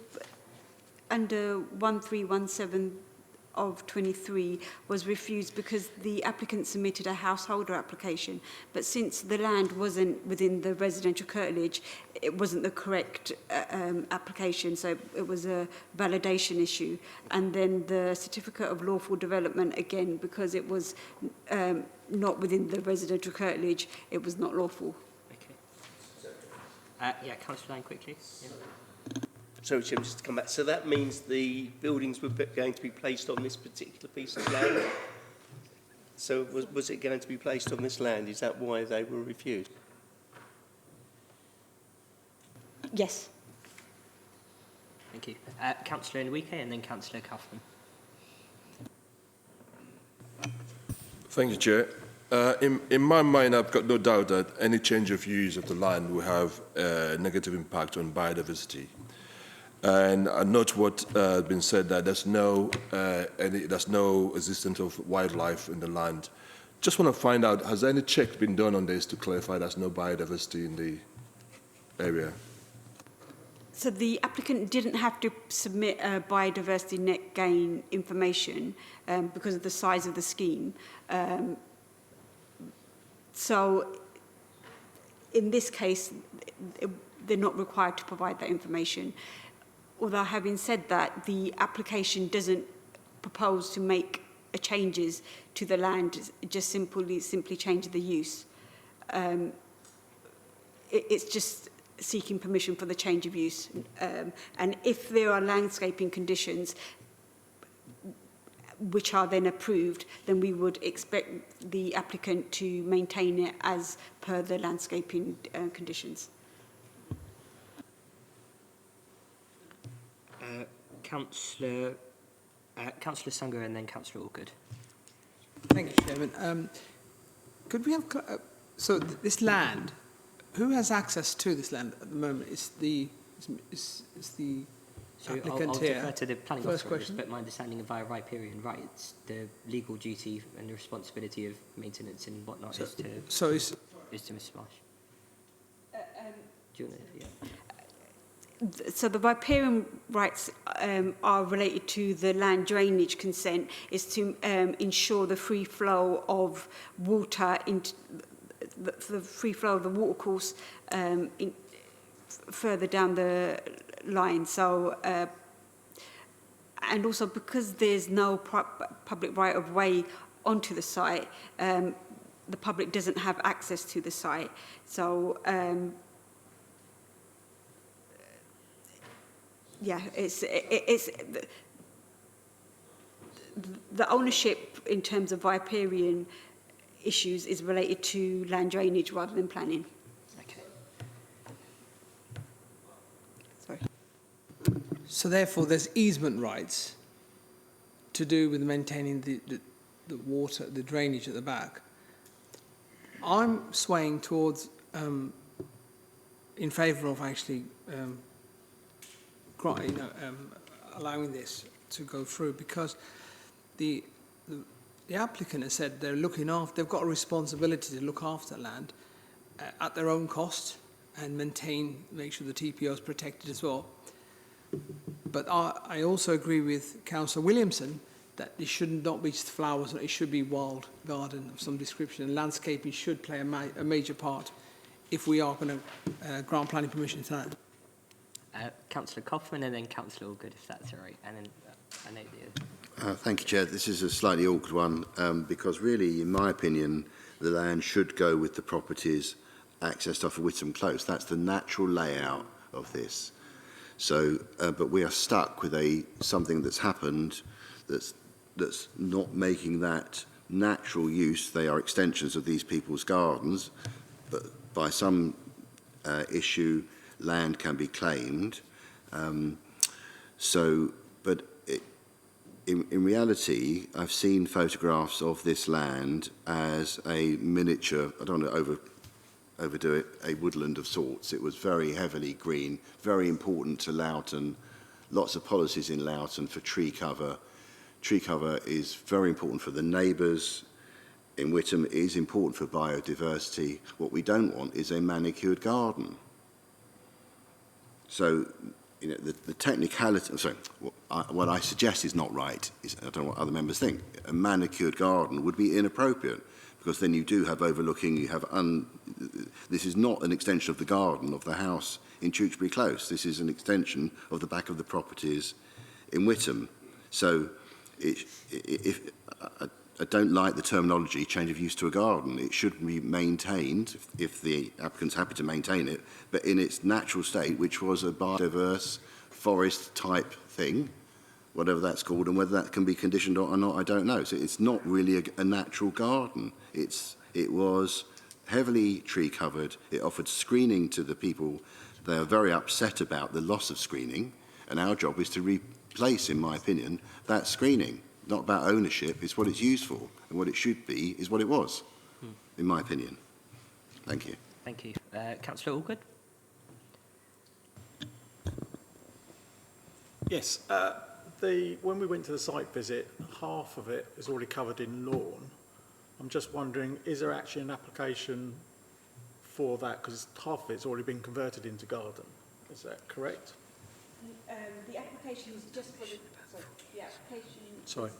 under 1317 of 23 was refused because the applicant submitted a householder application, but since the land wasn't within the residential curtilage, it wasn't the correct application, so it was a validation issue. And then the certificate of lawful development, again, because it was not within the residential curtilage, it was not lawful. Okay. Yeah, Councillor Lang, quickly. Yeah. So, Jim, just to come back, so that means the buildings were going to be placed on this particular piece of land? So was it going to be placed on this land? Is that why they were refused? Yes. Thank you. Councillor Nwike and then Councillor Kaufman. Thank you, Chair. In my mind, I've got no doubt that any change of use of the land will have a negative impact on biodiversity. And I note what has been said, that there's no existence of wildlife in the land. Just want to find out, has any check been done on this to clarify there's no biodiversity in the area? So the applicant didn't have to submit a biodiversity net gain information because of the size of the scheme. So in this case, they're not required to provide that information. Although having said that, the application doesn't propose to make changes to the land, it just simply change the use. It's just seeking permission for the change of use. And if there are landscaping conditions which are then approved, then we would expect the applicant to maintain it as per the landscaping conditions. Councillor Sanger and then Councillor Allgood. Thank you, Chairman. Could we have this land? Who has access to this land at the moment? Is the applicant I'll here? defer to the planning First officer, question. but my understanding of via riparian rights, the legal duty and the responsibility of maintenance and whatnot is to Mr. Marsh. Do you want to? Yeah. So the riparian rights are related to the land drainage consent, is to ensure the free flow of water into the free flow of the watercourse further down the line. So and also because there's no public right of way onto the site, the public doesn't have access to the site. So yeah, it's the ownership in terms of riparian issues is related to land drainage rather than planning. Okay. Sorry. So therefore, there's easement rights to do with maintaining the water, the drainage at the back. I'm swaying towards in favour of actually allowing this to go through, because the applicant has said they're looking after, they've got a responsibility to look after land at their own cost and make sure the TPO is protected as well. But I also agree with Councillor Williamson that it should not be just flowers, it should be wild garden of some description, and landscaping should play a major part if we are going to grant planning permission tonight. Councillor Kaufman and then Councillor Allgood, if that's all right. And then I know the Thank you, Chair. This is a slightly awkward one because really, in my opinion, the land should go with the properties accessed off of Whittam Close. That's the natural layout of this. So, but we are stuck with something that's happened that's not making that natural use. They are extensions of these people's gardens, but by some issue, land can be claimed. But in reality, I've seen photographs of this land as a miniature, I don't want to overdo it, a woodland of sorts. It was very heavily green, very important to Loughton. Lots of policies in Loughton for tree cover. Tree cover is very important for the neighbours. In Witham, it is important for biodiversity. What we don't want is a manicured garden. So, you know, the technicality, I'm sorry, what I suggest is not right. I don't know what other members think. A manicured garden would be inappropriate, because then you do have overlooking, you have this is not an extension of the garden of the house in Tewkesbury Close. This is an extension of the back of the properties in Witham. So I don't like the terminology change of use to a garden. It should be maintained if the applicant's happy to maintain it, but in its natural state, which was a biodiverse forest type thing, whatever that's called, and whether that can be conditioned or not, I don't know. So it's not really a natural garden. It was heavily tree covered. It offered screening to the people. They are very upset about the loss of screening, and our job is to replace, in my opinion, that screening. Not about ownership, it's what it's used for, and what it should be is what it was, in my opinion. Thank you. Thank you. Councillor Allgood? Yes, when we went to the site visit, half of it is already covered in lawn. I'm just wondering, is there actually an application for that? Because half of it's already been converted into garden. Is that correct? The application is just for the... Sorry.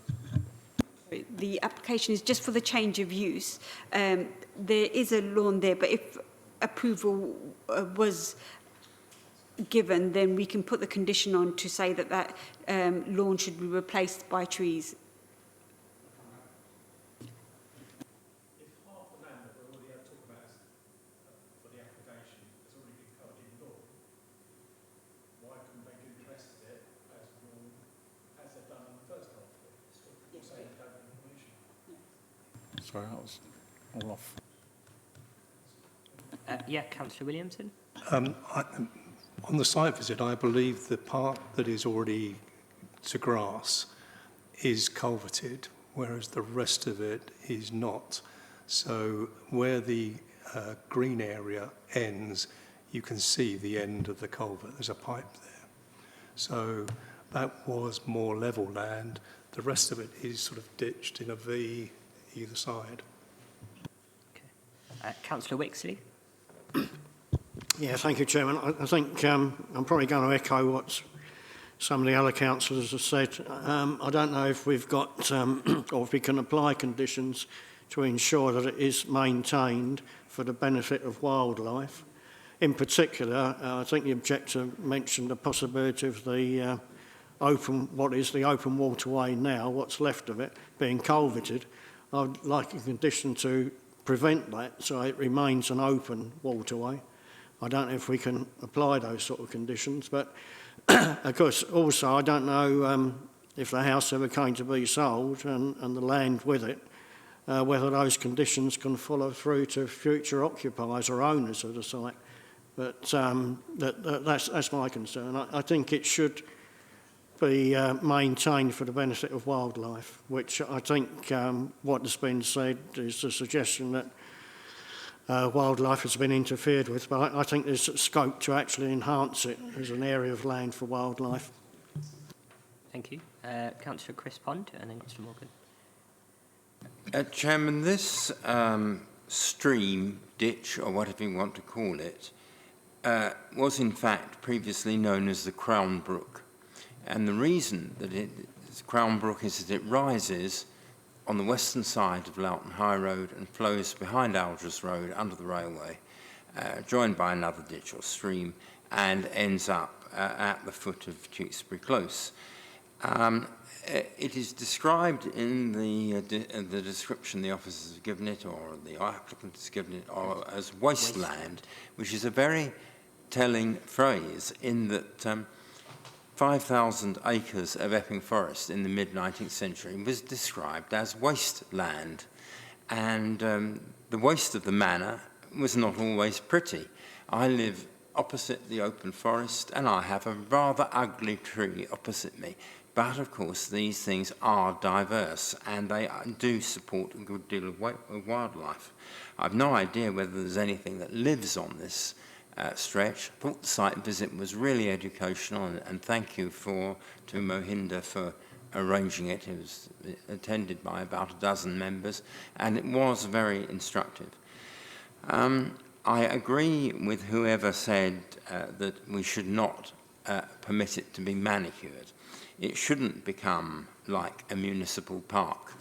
The application is just for the change of use. There is a lawn there, but if approval was given, then we can put the condition on to say that that lawn should be replaced by trees. If half the land that we already have talked about for the application has already been covered in lawn, why couldn't they do the rest of it as lawn as they've done in the first half of it? Sorry, that was all off. Yeah, Councillor Williamson? On the site visit, I believe the part that is already to grass is culverted, whereas the rest of it is not. So where the green area ends, you can see the end of the culvert. There's a pipe there. So that was more level land. The rest of it is sort of ditched in a V either side. Okay. Councillor Wixley? Yeah, thank you, Chairman. I think I'm probably going to echo what some of the other councillors have said. I don't know if we've got, or if we can apply conditions to ensure that it is maintained for the benefit of wildlife. In particular, I think the objector mentioned the possibility of the what is the open waterway now, what's left of it, being culverted. I'd like a condition to prevent that so it remains an open waterway. I don't know if we can apply those sort of conditions, but of course also I don't know if the house ever came to be sold and the land with it, whether those conditions can follow through to future occupiers or owners of the site. But that's my concern. I think it should be maintained for the benefit of wildlife, which I think what has been said is the suggestion that wildlife has been interfered with, but I think there's scope to actually enhance it as an area of land for wildlife. Thank you. Councillor Chris Pond and then Councillor Morgan. Chairman, this stream, ditch, or whatever you want to call it, was in fact previously known as the Crown Brook. And the reason that it's Crown Brook is that it rises on the western side of Loughton High Road and flows behind Alders Road under the railway, joined by another ditch or stream, and ends up at the foot of Tewkesbury Close. It is described in the description the officers have given it, or the applicant has given it, as wasteland, which is a very telling phrase in that 5,000 acres of Epping Forest in the mid-19th century was described as wasteland. And the waste of the manor was not always pretty. I live opposite the open forest, and I have a rather ugly tree opposite me. But, of course, these things are diverse, and they do support a good deal of wildlife. I've no idea whether there's anything that lives on this stretch. I thought the site visit was really educational, and thank you to Mohinder for arranging it. It was attended by about a dozen members, and it was very instructive. I agree with whoever said that we should not permit it to be manicured. It shouldn't become like a municipal park.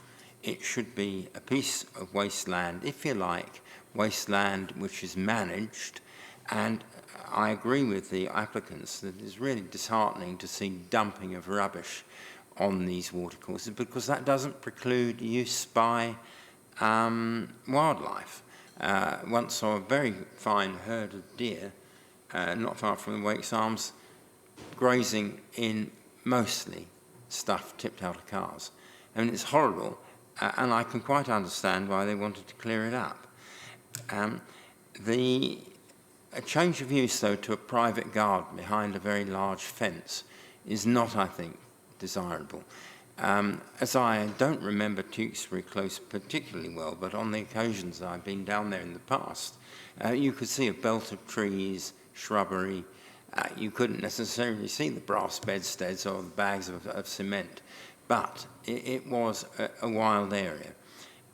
It should be a piece of wasteland, if you like, wasteland which is managed. And I agree with the applicants that it's really disheartening to see dumping of rubbish on these watercourses, because that doesn't preclude use by wildlife. Once saw a very fine herd of deer not far from the Wakes Arms grazing in mostly stuff tipped out of cars. I mean, it's horrible, and I can quite understand why they wanted to clear it up. A change of use, though, to a private garden behind a very large fence is not, I think, desirable. As I don't remember Tewkesbury Close particularly well, but on the occasions I've been down there in the past, you could see a belt of trees, shrubbery. You couldn't necessarily see the brass bedsteads or the bags of cement, but it was a wild area.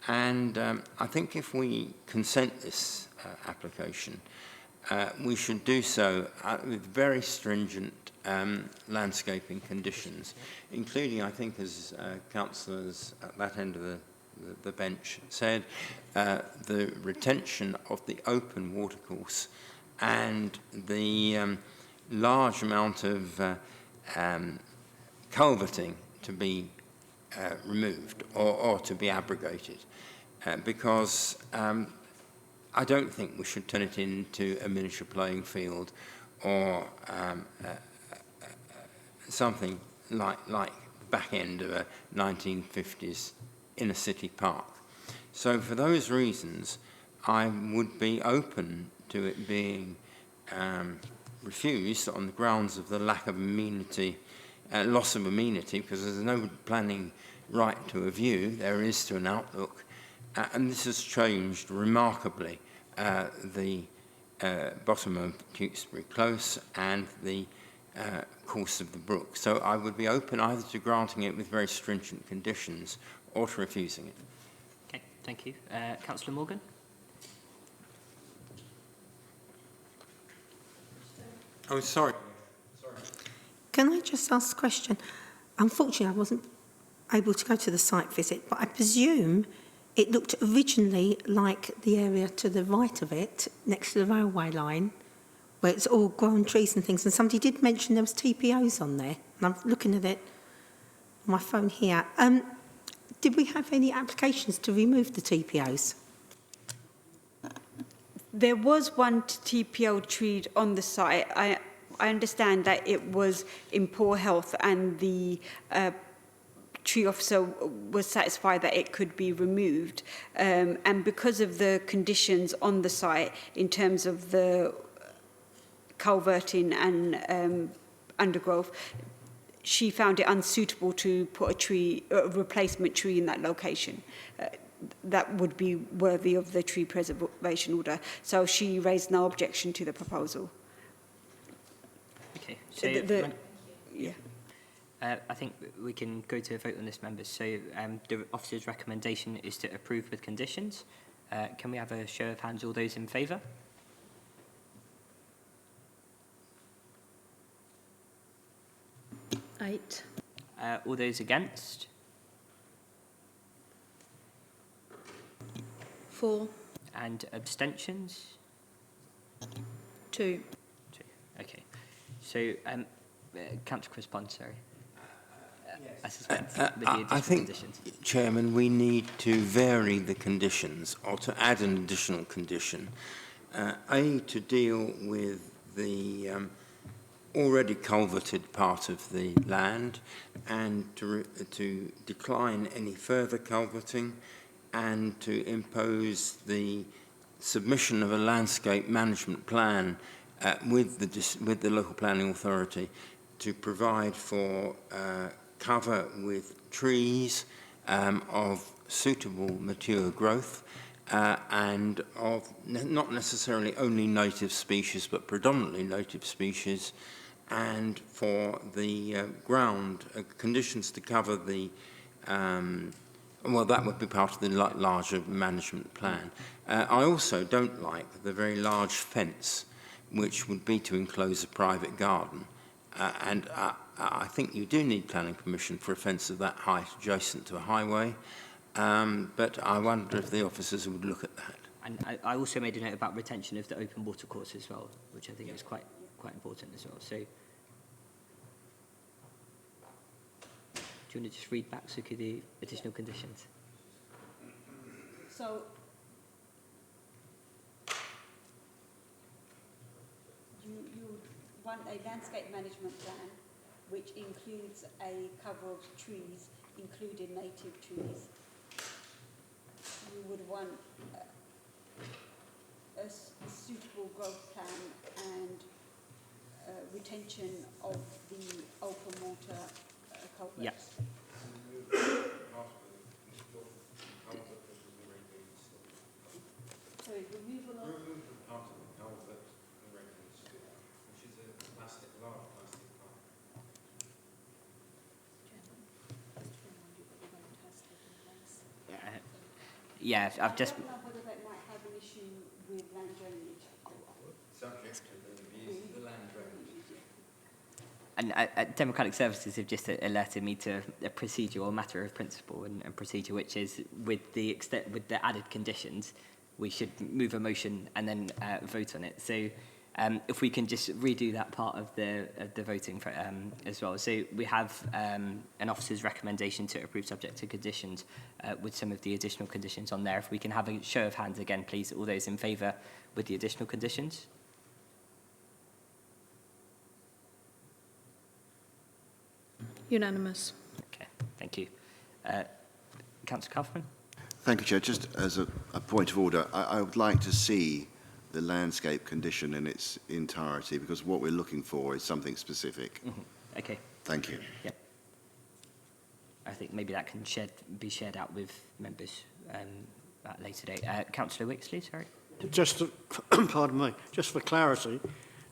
And I think if we consent this application, we should do so with very stringent landscaping conditions, including, I think, as councillors at that end of the bench said, the retention of the open watercourse and the large amount of culverting to be removed or to be abrogated, because I don't think we should turn it into a miniature playing field or something like the back end of a 1950s inner city park. So for those reasons, I would be open to it being refused on the grounds of the lack of amenity, loss of amenity, because there's no planning right to a view, there is to an outlook, and this has changed remarkably the bottom of Tewkesbury Close and the course of the brook. So I would be open either to granting it with very stringent conditions or to refusing it. Okay, thank you. Councillor Morgan? Oh, sorry. Can I just ask a question? Unfortunately, I wasn't able to go to the site visit, but I presume it looked originally like the area to the right of it, next to the railway line, where it's all grown trees and things. And somebody did mention there was TPOs on there. And I'm looking at it on my phone here. Did we have any applications to remove the TPOs? There was one TPO tree on the site. I understand that it was in poor health, and the tree officer was satisfied that it could be removed. And because of the conditions on the site in terms of the culverting and undergrowth, she found it unsuitable to put a replacement tree in that location. That would be worthy of the tree preservation order. So she raised no objection to the proposal. Okay, so yeah. I think we can go to a vote on this, members. So the officer's recommendation is to approve with conditions. Can we have a show of hands, all those in favour? Eight. All those against? 4. And abstentions? 2. 2. Okay. So, Councillor Crispon, sorry. I suspect with the additional I think, conditions. Chairman, we need to vary the conditions or to add an additional condition. A, to deal with the already culverted part of the land, and to decline any further culverting, and to impose the submission of a landscape management plan with the local planning authority to provide for cover with trees of suitable mature growth and of not necessarily only native species, but predominantly native species, and for the ground conditions to cover the well, that would be part of the larger management plan. I also don't like the very large fence, which would be to enclose a private garden. And I think you do need planning permission for a fence of that height adjacent to a highway. But I wonder if the officers would look at that. And I also made a note about retention of the open water course as well, which I think is quite important as well. So, do you want to just read back, Suki, the additional conditions? So, you want a landscape management plan which includes a cover of trees, including native trees. You would want a suitable growth plan and retention of the open water culverts. Yeah. Sorry, removal of... part of the culvert, which is a large plastic pipe. Yeah, I've just... I don't know whether that might have an issue with land drainage. Subject to the views of the land drainage. And Democratic Services have just alerted me to a procedural matter of principle and procedure, which is with the added conditions, we should move a motion and then vote on it. So if we can just redo that part of the voting for, as well. So we have an officer's recommendation to approve subject to conditions with some of the additional conditions on there. If we can have a show of hands again, please, all those in favour with the additional conditions. Unanimous. Okay, thank you. Councillor Kaufman? Thank you, Chair. Just as a point of order, I would like to see the landscape condition in its entirety, because what we're looking for is something specific. Mm-hmm. Okay. Thank you. Yep. I think maybe that can be shared out with members at a later date. Councillor Wixley, sorry. Just, pardon me, just for clarity,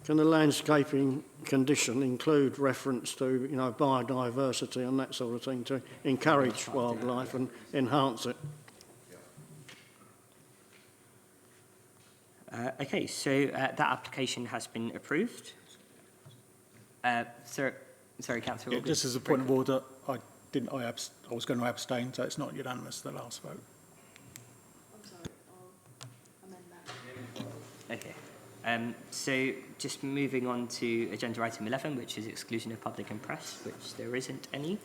can the landscaping condition include reference to, you know, biodiversity and that sort of thing to encourage wildlife and enhance it? Okay, so that application has been approved. Sorry, Councillor. Yeah, just as a point of order, I was going to abstain, so it's not unanimous, the last vote. I'm sorry, I'll amend that. Okay. So just moving on to agenda item 11, which is exclusion of public and press, which there isn't any.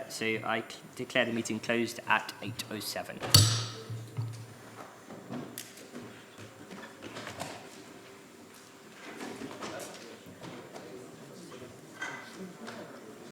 So I declare the meeting closed at 8:07.